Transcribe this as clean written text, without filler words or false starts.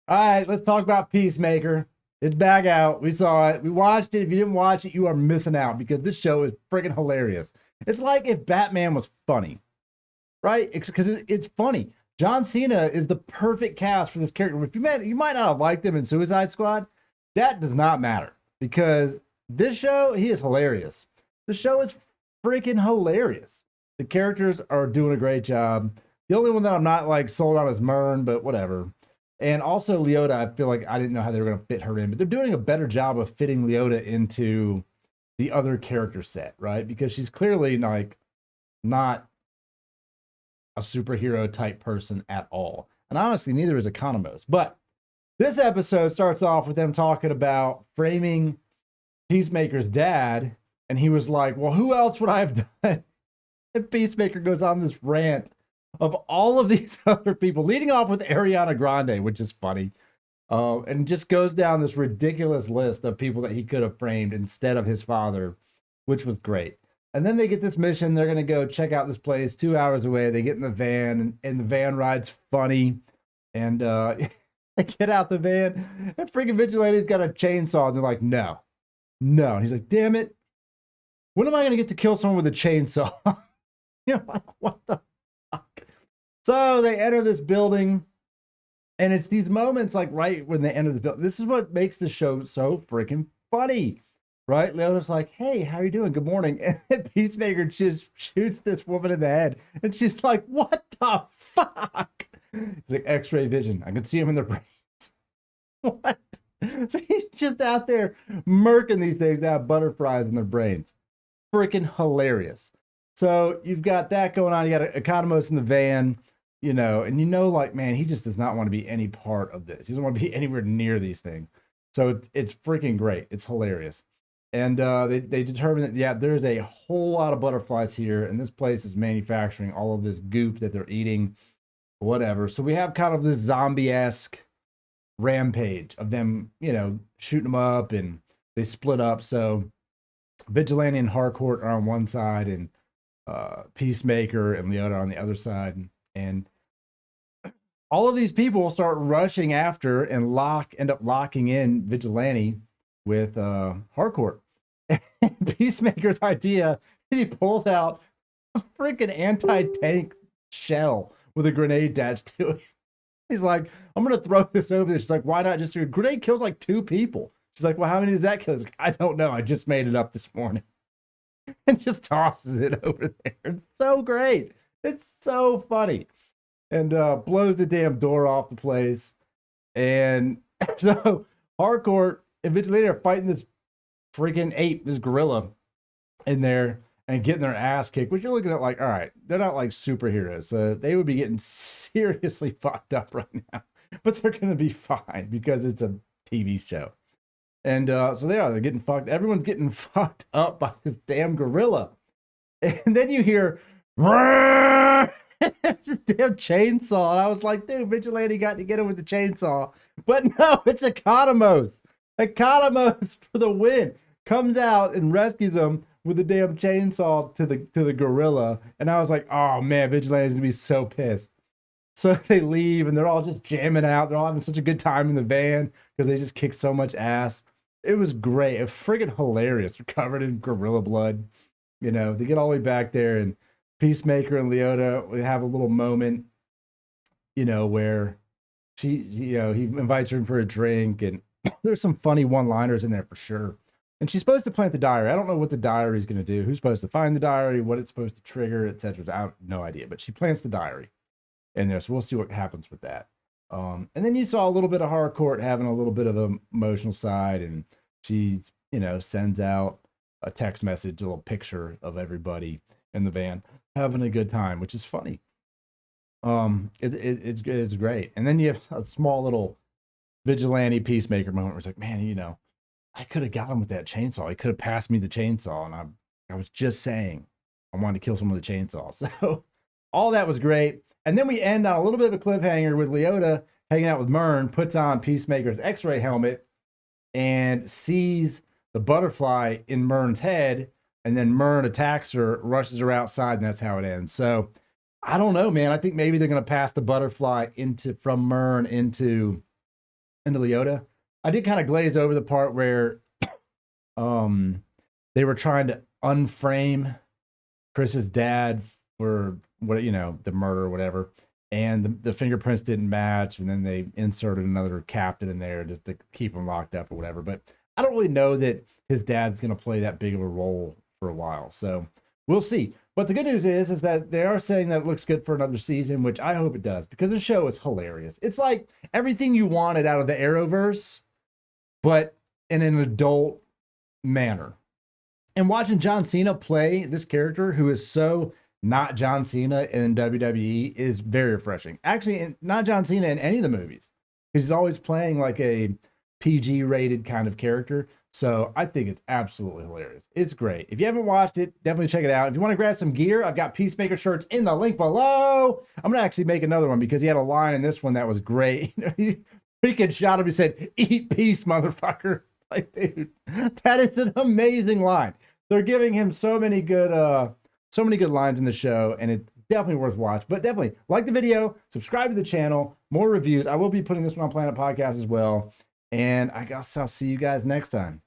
All right, let's talk about Peacemaker. It's back out. We saw it. We watched it. If you didn't watch it, you are missing out because this show is freaking hilarious. It's like if Batman was funny, right? Because it's funny. John Cena is the perfect cast for this character. If you might not have liked him in Suicide Squad. That does not matter because this show, he is hilarious. The show is freaking hilarious. The characters are doing a great job. The only one that I'm not like sold on is Myrn, but whatever. And also Leota, I feel like I didn't know how they were going to fit her in, but they're doing a better job of fitting Leota into the other character set, right? Because she's clearly like not a superhero type person at all. And honestly, neither is Economos. But this episode starts off with them talking about framing Peacemaker's dad. And he was like, well, who else would I have done? And Peacemaker goes on this rant of all of these other people, leading off with Ariana Grande, which is funny. And just goes down this ridiculous list of people that he could have framed instead of his father, which was great. And then they get this mission. They're going to go check out this place 2 hours away. They get in the van, and the van ride's funny. And they get out the van, and freaking Vigilante's got a chainsaw. And they're like, no, no. And he's like, damn it. When am I going to get to kill someone with a chainsaw? You know, like, what the fuck? So they enter this building, and it's these moments like right when they enter the building. This is what makes the show so freaking funny, right? Leona's like, hey, how are you doing? Good morning. And Peacemaker just shoots this woman in the head, and she's like, what the fuck? It's like X-ray vision. I can see him in their brains. What? So he's just out there murking these things out, butterflies in their brains. Freaking hilarious. So you've got that going on. You got Economos in the van, and like, man, he just does not want to be any part of this. He doesn't want to be anywhere near these things. So it's freaking great. It's hilarious. And they determine that, yeah, there's a whole lot of butterflies here, and this place is manufacturing all of this goop that they're eating, whatever. So we have kind of this zombie-esque rampage of them, shooting them up, and they split up. So Vigilante and Harcourt are on one side, and Peacemaker and Leota on the other side, and all of these people start rushing after and end up locking in Vigilante with Harcourt. And Peacemaker's idea is he pulls out a freaking anti-tank shell with a grenade attached to it. He's like, I'm gonna throw this over there. She's like, why not just a grenade kills like 2 people? She's like, well, how many does that kill? Like, I don't know. I just made it up this morning. And just tosses it over there. It's so great. It's so funny. And blows the damn door off the place. And so Harcourt and Vigilante are fighting this freaking ape, this gorilla in there, and getting their ass kicked, which you're looking at like, all right, they're not like superheroes. They would be getting seriously fucked up right now. But they're going to be fine because it's a TV show. And so they're getting fucked. Everyone's getting fucked up by this damn gorilla. And then you hear, just damn chainsaw. And I was like, dude, Vigilante got to get him with the chainsaw. But no, it's Economos. Economos for the win. Comes out and rescues him with the damn chainsaw to the gorilla. And I was like, oh man, Vigilante's gonna be so pissed. So they leave and they're all just jamming out. They're all having such a good time in the van because they just kicked so much ass. It was great. It was friggin' hilarious. They're covered in gorilla blood. They get all the way back there, and Peacemaker and Leota, we have a little moment, where he invites her in for a drink, and there's some funny one-liners in there for sure. And she's supposed to plant the diary. I don't know what the diary is going to do, who's supposed to find the diary, what it's supposed to trigger, etc. I have no idea, but she plants the diary in there, so we'll see what happens with that. And then you saw a little bit of Harcourt having a little bit of an emotional side, and she, sends out a text message, a little picture of everybody in the van having a good time, which is funny. It's great. And then you have a small little Vigilante Peacemaker moment where it's like, man, I could have got him with that chainsaw. He could have passed me the chainsaw, and I was just saying I wanted to kill someone with a chainsaw. So all that was great. And then we end on a little bit of a cliffhanger with Leota hanging out with Myrn, puts on Peacemaker's X-ray helmet, and sees the butterfly in Myrn's head. And then Myrn attacks her, rushes her outside, and that's how it ends. So I don't know, man. I think maybe they're going to pass the butterfly from Myrn into into Leota. I did kind of glaze over the part where they were trying to unframe Chris's dad for what, you know, the murder or whatever, and the fingerprints didn't match, and then they inserted another captain in there just to keep him locked up or whatever. But I don't really know that his dad's going to play that big of a role for a while, so we'll see. But the good news is that they are saying that it looks good for another season, which I hope it does, because the show is hilarious. It's like everything you wanted out of the Arrowverse, but in an adult manner. And watching John Cena play this character who is so not John Cena in WWE is very refreshing. Actually, not John Cena in any of the movies. He's always playing like a PG rated kind of character. So I think it's absolutely hilarious. It's great. If you haven't watched it, definitely check it out. If you want to grab some gear, I've got Peacemaker shirts in the link below. I'm going to actually make another one because he had a line in this one that was great. He freaking shot him. He said, "Eat peace, motherfucker." Like, dude, that is an amazing line. They're giving him so many good lines in the show, and it's definitely worth watching. But definitely like the video, subscribe to the channel, more reviews. I will be putting this one on Planet Podcast as well. And I guess I'll see you guys next time.